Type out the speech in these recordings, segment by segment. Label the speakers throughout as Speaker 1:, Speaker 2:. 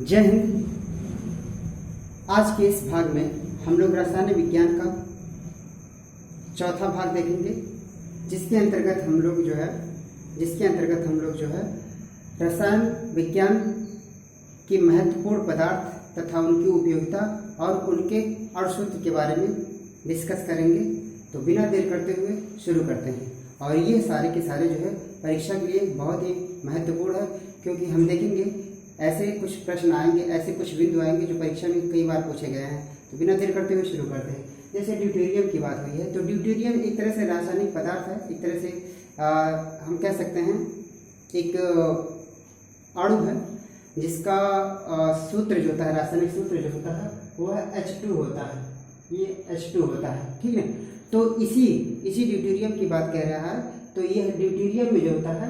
Speaker 1: जय हिंद। आज के इस भाग में हम लोग रसायन विज्ञान का चौथा भाग देखेंगे, जिसके अंतर्गत हम लोग जो है रसायन विज्ञान की महत्वपूर्ण पदार्थ तथा उनकी उपयोगिता और उनके अणुसूत्र के बारे में डिस्कस करेंगे। तो बिना देर करते हुए शुरू करते हैं। और ये सारे के सारे जो है परीक्षा के लिए बहुत ही महत्वपूर्ण है, क्योंकि हम देखेंगे ऐसे कुछ प्रश्न आएंगे, ऐसे कुछ बिंदु आएंगे जो परीक्षा में कई बार पूछे गए हैं। तो बिना देर करते हुए शुरू करते हैं। जैसे ड्यूटेरियम की बात हुई है, तो ड्यूटेरियम एक तरह से रासायनिक पदार्थ है, एक तरह से हम कह सकते हैं एक अणु है, जिसका सूत्र जो होता है, रासायनिक सूत्र जो होता है वो है H2 होता है। ये H2 होता है, ठीक है। तो इसी ड्यूटेरियम की बात कह रहा है। तो यह ड्यूटेरियम में जो होता है,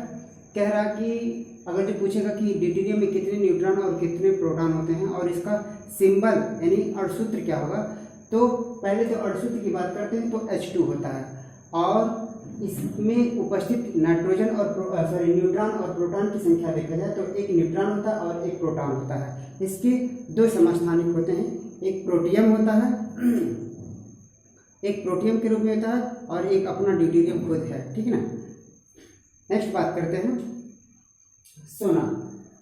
Speaker 1: कह रहा कि अगर जो पूछेगा कि ड्यूटेरियम में कितने न्यूट्रॉन और कितने प्रोटॉन होते हैं और इसका सिंबल यानी अणुसूत्र क्या होगा, तो पहले तो अणुसूत्र की बात करते हैं तो H2 होता है। और इसमें उपस्थित नाइट्रोजन और न्यूट्रॉन और प्रोटॉन की संख्या देखा जाए तो एक न्यूट्रॉन होता है और एक प्रोटॉन होता है। इसके दो समस्थानिक होते हैं, एक प्रोटियम होता है, एक प्रोटियम के रूप में होता है, और एक अपना ड्यूटेरियम खुद है, ठीक है ना। नेक्स्ट बात करते हैं सोना।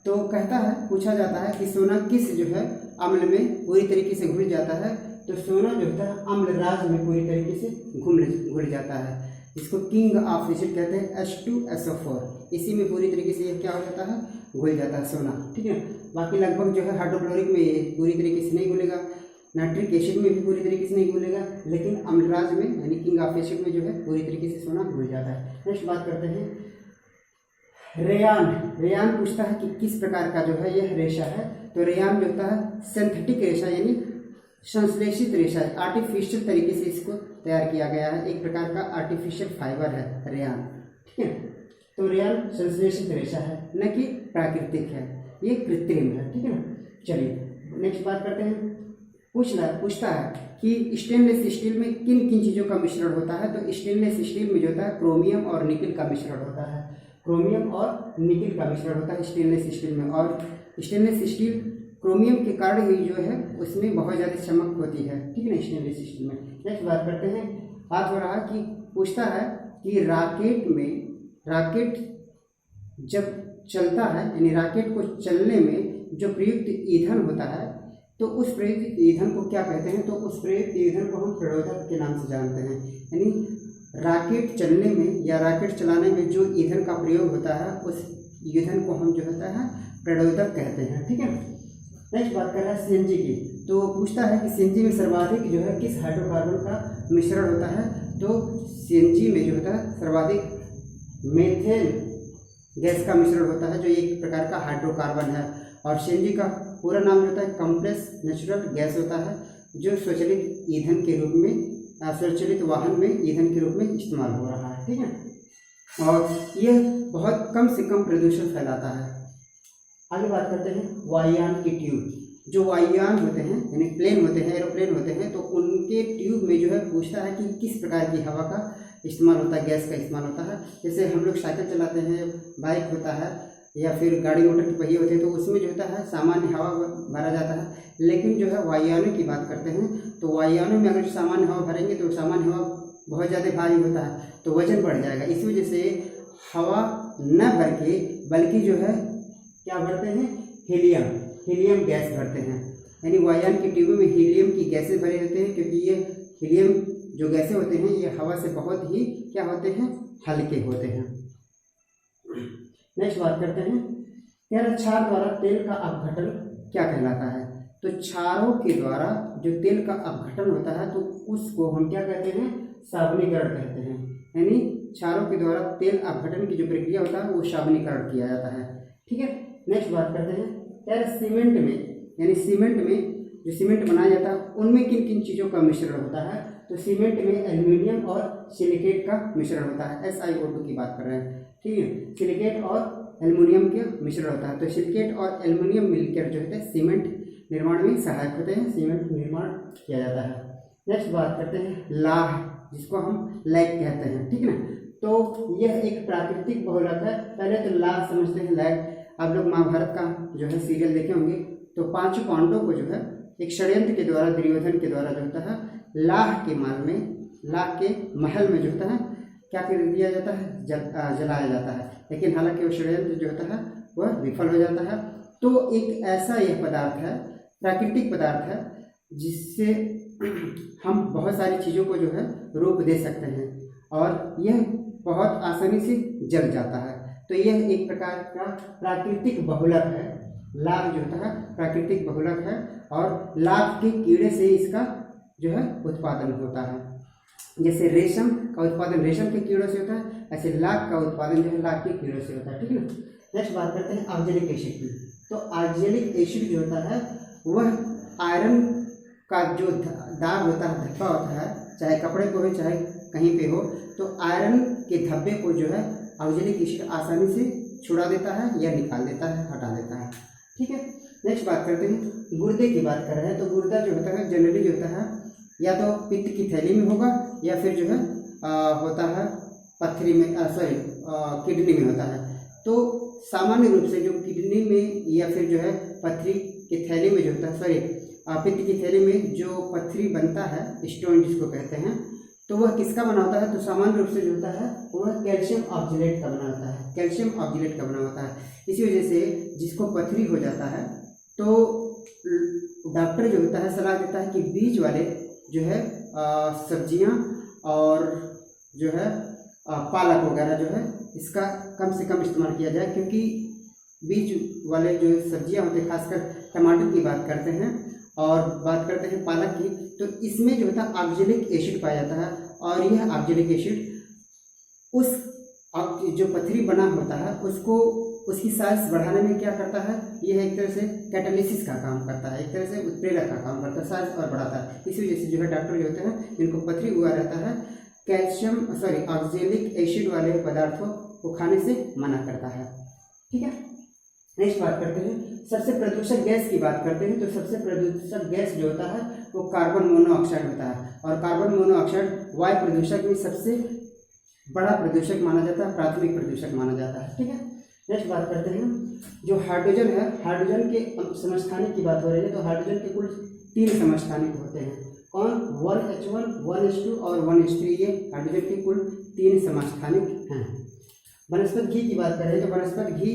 Speaker 1: तो कहता है, पूछा जाता है कि सोना किस जो है अम्ल में पूरी तरीके से घुल जाता है। तो सोना जो होता है अम्ल राज में पूरी तरीके से घुल जाता है। इसको किंग ऑफ एसिड कहते हैं, H2SO4। इसी में पूरी तरीके से ये क्या हो जाता है, घुल जाता है सोना, ठीक है। बाकी लगभग जो है हाइड्रोक्लोरिक में ये पूरी तरीके से नहीं घुलेगा, नाइट्रिक एसिड में भी पूरी तरीके से नहीं घुलेगा, लेकिन अम्लराज में यानी किंग ऑफ एसिड में जो है पूरी तरीके से सोना घुल जाता है। नेक्स्ट बात करते हैं रेयान पूछता है कि किस प्रकार का जो है यह रेशा है। तो रेयान जो होता है सिंथेटिक रेशा यानी संश्लेषित रेशा है, आर्टिफिशियल तरीके से इसको तैयार किया गया है। एक प्रकार का आर्टिफिशियल फाइबर है रेयान, ठीक है। तो रेयान संश्लेषित रेशा है, न कि प्राकृतिक है, ये कृत्रिम है, ठीक है ना। चलिए नेक्स्ट बात करते हैं। पूछता है कि स्टेनलेस स्टील में किन किन चीज़ों का मिश्रण होता है। तो स्टेनलेस स्टील में जो होता है क्रोमियम और निकल का मिश्रण होता है, क्रोमियम और निकल का मिश्रण होता है स्टेनलेस स्टील में। और स्टेनलेस स्टील क्रोमियम के कारण ही जो है उसमें बहुत ज़्यादा चमक होती है, ठीक है ना, स्टेनलेस स्टील में। नेक्स्ट बात करते हैं। बात हो रहा है कि पूछता है कि रॉकेट जब चलता है यानी रॉकेट को चलने में जो प्रयुक्त ईंधन होता है, तो उस प्रयुक्त ईंधन को क्या कहते हैं। तो उस प्रयुक्त ईंधन को हम प्रेरोधक के नाम से जानते हैं। यानी रॉकेट चलने में या रॉकेट चलाने में जो ईंधन का प्रयोग होता है, उस ईंधन को हम जो होता है प्रेरोधक कहते हैं, ठीक है। नेक्स्ट बात कर रहा है सीएनजी की। तो पूछता है कि सीएनजी में सर्वाधिक जो है किस हाइड्रोकार्बन का मिश्रण होता है। तो सीएनजी में जो होता है सर्वाधिक मेथेन गैस का मिश्रण होता है, जो एक प्रकार का हाइड्रोकार्बन है। और सीएनजी का पूरा नाम होता है कंप्रेस नेचुरल गैस होता है, जो स्वचालित ईंधन के रूप में स्वचालित वाहन में ईंधन के रूप में इस्तेमाल हो रहा है, ठीक है। और यह बहुत कम से कम प्रदूषण फैलाता है। आगे बात करते हैं वायुयान की ट्यूब। जो वायुयान होते हैं यानी प्लेन होते हैं, एरोप्लेन होते हैं, तो उनके ट्यूब में जो है पूछता है कि किस प्रकार की हवा का इस्तेमाल होता है, गैस का इस्तेमाल होता है। जैसे हम लोग साइकिल चलाते हैं, बाइक होता है, या फिर गाड़ी मोटर के पहिए होते हैं, तो उसमें जो होता है सामान्य हवा भरा जाता है। लेकिन जो है वायुयानों की बात करते हैं, तो वायुयानों में अगर सामान्य हवा भरेंगे तो सामान्य हवा बहुत ज़्यादा भारी होता है, तो वजन बढ़ जाएगा। इस वजह से हवा न भर के बल्कि जो है क्या भरते हैं, हीलियम गैस भरते हैं। यानी वायुयान की ट्यूबों में हीलियम की गैसें भरे होते हैं, क्योंकि ये हीलियम जो गैसें होते हैं ये हवा से बहुत ही क्या होते हैं, हल्के होते हैं। नेक्स्ट बात करते हैं क्षार द्वारा तेल का अपघटन क्या कहलाता है। तो क्षारों के द्वारा जो तेल का अपघटन होता है, तो उसको हम क्या कहते हैं, सावनीकरण कहते हैं। यानी क्षारों के द्वारा तेल अपघटन की जो प्रक्रिया होता है वो सावनीकरण किया जाता है, ठीक है। नेक्स्ट बात करते हैं सीमेंट में, यानी सीमेंट में जो सीमेंट बनाया जाता है उनमें किन किन चीज़ों का मिश्रण होता है। तो सीमेंट में एल्यूमिनियम और सिलिकेट का मिश्रण होता है, SiO2 की बात कर रहे हैं, ठीक है। सिलिकेट और एल्युमिनियम का मिश्रण होता है। तो सिलिकेट और एल्युमिनियम मिलकर जो है सीमेंट निर्माण में सहायक होते हैं, सीमेंट निर्माण किया जाता है। नेक्स्ट बात करते हैं लाह, जिसको हम लैग कहते हैं, ठीक है ना। तो यह एक प्राकृतिक बहुलक है। पहले तो लाह समझते हैं, लैग आप लोग महाभारत का जो है सीरियल देखे होंगे, तो 5 पांडवों को जो है एक षड्यंत्र के द्वारा, दुर्योधन के द्वारा जो होता है लाह के महल में जो होता है क्या कर दिया जाता है, जलाया जाता है। लेकिन हालांकि वो षड्यंत्र जो होता है वह विफल हो जाता है। तो एक ऐसा यह पदार्थ है, प्राकृतिक पदार्थ है, जिससे हम बहुत सारी चीज़ों को जो है रूप दे सकते हैं और यह बहुत आसानी से जल जाता है। तो यह एक प्रकार का प्राकृतिक बहुलक है। लाख जो होता है प्राकृतिक बहुलक है और लाख के कीड़े से इसका जो है उत्पादन होता है। जैसे रेशम का उत्पादन रेशम के कीड़ों से होता है, ऐसे लाख का उत्पादन जो है लाख के कीड़ों से होता है। ठीक है ना। नेक्स्ट बात करते हैं ऑक्जेलिक एसिड की। तो ऑक्जेलिक एसिड जो होता है वह आयरन का जो दाग होता है, धब्बा होता है, चाहे कपड़े को हो चाहे कहीं पे हो, तो आयरन के धब्बे को जो है ऑक्जेलिक एसिड आसानी से छुड़ा देता है या निकाल देता है, हटा देता है। ठीक है। नेक्स्ट बात करते हैं गुर्दे की बात कर रहे हैं। तो गुर्दा जो होता है जनरली जो होता है या तो पित्त की थैली में होगा या फिर जो है होता है पथरी में, किडनी में होता है। तो सामान्य रूप से जो किडनी में या फिर जो है पथरी की थैली में जो होता है, पित्त की थैली में जो पथरी बनता है, स्टोन जिसको कहते हैं, तो वह किसका बना होता है? तो सामान्य रूप से जो होता है वह कैल्शियम ऑक्जेलेट का बना होता है, कैल्शियम ऑक्जेलेट का बना होता है। इसी वजह से जिसको पथरी हो जाता है तो डॉक्टर जो होता है सलाह देता है कि बीज वाले जो है सब्जियां और जो है पालक वगैरह जो है इसका कम से कम इस्तेमाल किया जाए, क्योंकि बीज वाले जो सब्जियां होते हैं, खासकर टमाटर की बात करते हैं और बात करते हैं पालक की, तो इसमें जो होता है ऑक्जेलिक एसिड पाया जाता है और यह ऑक्जेलिक एसिड उस जो पथरी बना होता है उसको उसकी साइज बढ़ाने में क्या करता है, यह एक तरह से कैटालिसिस का काम करता है, एक तरह से उत्प्रेरक का काम करता है, साइज और बढ़ाता है। इसी वजह से जो है डॉक्टर जो होते हैं जिनको पथरी हुआ रहता है ऑक्जेलिक एसिड वाले पदार्थों को खाने से मना करता है। ठीक है। नेक्स्ट बात करते हैं सबसे प्रदूषक गैस की बात करते हैं। तो सबसे प्रदूषक गैस जो होता है वो कार्बन मोनोऑक्साइड होता है और कार्बन मोनोऑक्साइड वायु प्रदूषक में सबसे बड़ा प्रदूषक माना जाता है, प्राथमिक प्रदूषक माना जाता है। ठीक है। नेक्स्ट बात करते हैं जो हाइड्रोजन है, हाइड्रोजन के समस्थानिक की बात हो रही है। तो हाइड्रोजन के कुल 3 समस्थानिक होते हैं। कौन? 1H1, 1H2 और 1H3। ये हाइड्रोजन के कुल 3 समस्थानिक हैं। वनस्पति घी की बात करें तो वनस्पति घी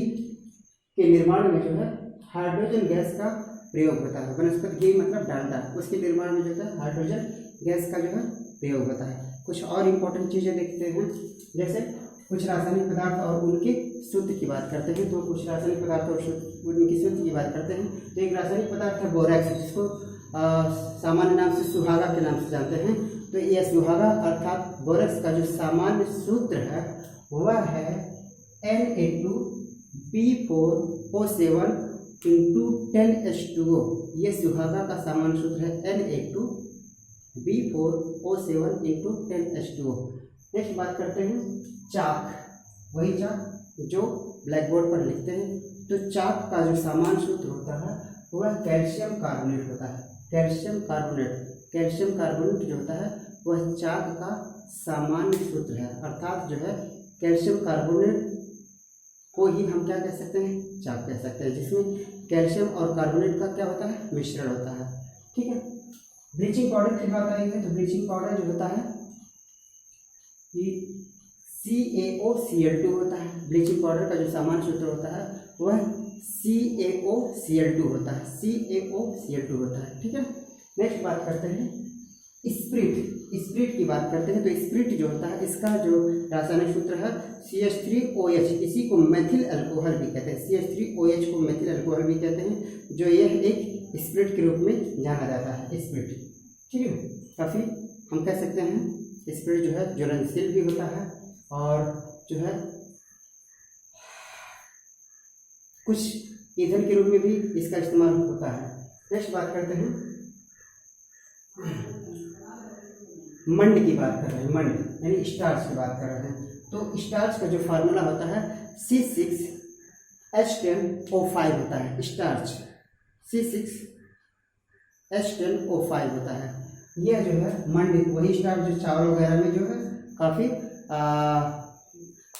Speaker 1: के निर्माण में जो है हाइड्रोजन गैस का प्रयोग होता है। वनस्पति घी मतलब डालडा, उसके निर्माण में जो है हाइड्रोजन गैस का जो है प्रयोग होता है। कुछ और इम्पोर्टेंट चीज़ें देखते हैं, जैसे कुछ रासायनिक पदार्थ और उनके शुद्ध की बात करते हैं। तो कुछ रासायनिक पदार्थ और उनकी शुद्ध की बात करते हैं। तो एक रासायनिक पदार्थ है बोरैक्स, जिसको सामान्य नाम से सुहागा के नाम से जानते हैं। तो यह सुहागा अर्थात बोरैक्स का जो सामान्य सूत्र है वह है Na2B4O7 × 10H2O। ये सुहागा का सामान्य सूत्र है Na2B4O7 × 10H2O। नेक्स्ट बात करते हैं चाक, वही चाक जो ब्लैक बोर्ड पर लिखते हैं। तो चाक का जो सामान्य सूत्र होता है वह कैल्शियम कार्बोनेट होता है। कैल्शियम कार्बोनेट जो होता है वह चाक का सामान्य सूत्र है, अर्थात जो है कैल्शियम कार्बोनेट को ही हम क्या कह सकते हैं? चाक कह सकते हैं, जिसमें कैल्शियम और कार्बोनेट का क्या होता है? मिश्रण होता है। ठीक है। ब्लीचिंग पाउडर की बात आई है तो ब्लीचिंग पाउडर जो होता है कि CaOCl2 होता है। ब्लीचिंग पाउडर का जो सामान्य सूत्र होता है वह CaOCl2 होता है, CaOCl2 होता है। ठीक है। नेक्स्ट बात करते हैं स्प्रिट की बात करते हैं। तो स्प्रिट जो होता है इसका जो रासायनिक सूत्र है CH3OH, इसी को मेथिल अल्कोहल भी कहते हैं। CH3OH को मेथिल अल्कोहल भी कहते हैं, जो यह एक स्प्रिट के रूप में जाना जाता है, स्प्रिट। ठीक है। काफ़ी हम कह सकते हैं स्प्रिट जो है ज्वलनशील भी होता है और जो है कुछ ईंधन के रूप में भी इसका इस्तेमाल होता है। नेक्स्ट बात करते हैं मंड की बात कर रहे हैं, मंड यानी स्टार्च की बात कर रहे हैं। तो स्टार्च का जो फार्मूला होता है C6H10O5 होता है। स्टार्च C6H10O5 होता है। यह जो है मंड वही स्टार्च जो चावल वगैरह में जो है काफ़ी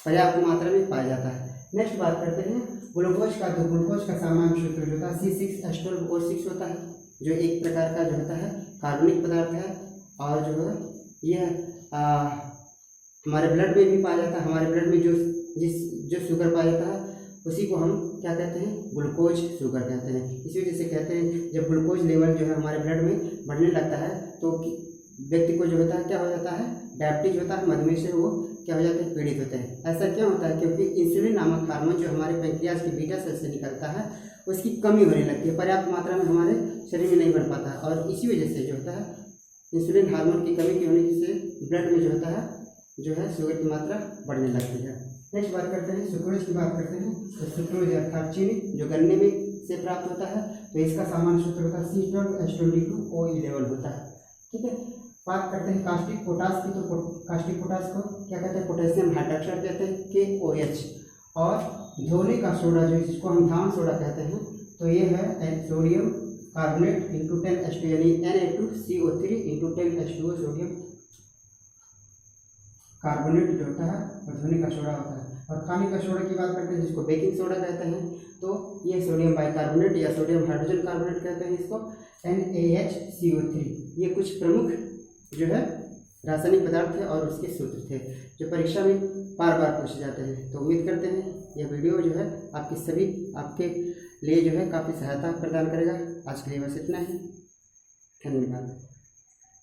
Speaker 1: पर्याप्त मात्रा में पाया जाता है। नेक्स्ट बात करते हैं ग्लूकोज का सामान्य सूत्र जो होता है C6H12O6 होता है, जो एक प्रकार का जो होता है कार्बनिक पदार्थ है, और जो है यह हमारे ब्लड में भी पाया जाता है। हमारे ब्लड में जो शुगर पाया जाता है उसी को हम क्या कहते हैं, ग्लूकोज शुगर कहते हैं। इसी वजह से कहते हैं जब ग्लूकोज लेवल जो है हमारे ब्लड में बढ़ने लगता है तो व्यक्ति को जो होता है क्या हो जाता है, डायबिटीज होता है, मधुमेह से वो क्या हो जाते हैं, पीड़ित होते हैं। ऐसा क्या होता है, क्योंकि इंसुलिन नामक हार्मोन जो हमारे पैंक्रियाज के बीटा सेल से निकलता है उसकी कमी होने लगती है, पर्याप्त मात्रा में हमारे शरीर में नहीं बन पाता है, और इसी वजह से जो होता है इंसुलिन हार्मोन की कमी की होने से ब्लड में जो होता है शुगर की मात्रा बढ़ने लगती है। नेक्स्ट बात करते हैं सुक्रोज की बात करते हैं। तो सुक्रोज अर्थात चीनी जो गन्ने में से प्राप्त होता है, तो इसका सामान्य सूत्र होता है C12H22O11 होता है। ठीक है, बात करते हैं कास्टिक पोटास की। तो कास्टिक पोटास को क्या कहते हैं, पोटेशियम हाइड्रोक्साइड कहते हैं KOH। और धोने का सोडा जो जिसको हम धान सोडा कहते हैं, तो ये है सोडियम कार्बोनेट इंटू 10H2 यानी Na2CO3 into 10H2O sodium carbonate जो होता है और धोने का सोडा होता है। और खाने का सोडा की बात करते हैं जिसको बेकिंग सोडा कहते हैं, तो ये सोडियम बाइकार्बोनेट या सोडियम हाइड्रोजन कार्बोनेट कहते हैं इसको, NaHCO3। ये कुछ प्रमुख जो है रासायनिक पदार्थ है और उसके सूत्र थे जो परीक्षा में बार बार पूछे जाते हैं। तो उम्मीद करते हैं यह वीडियो जो है आपके लिए जो है काफ़ी सहायता प्रदान करेगा। आज के लिए बस इतना ही, धन्यवाद।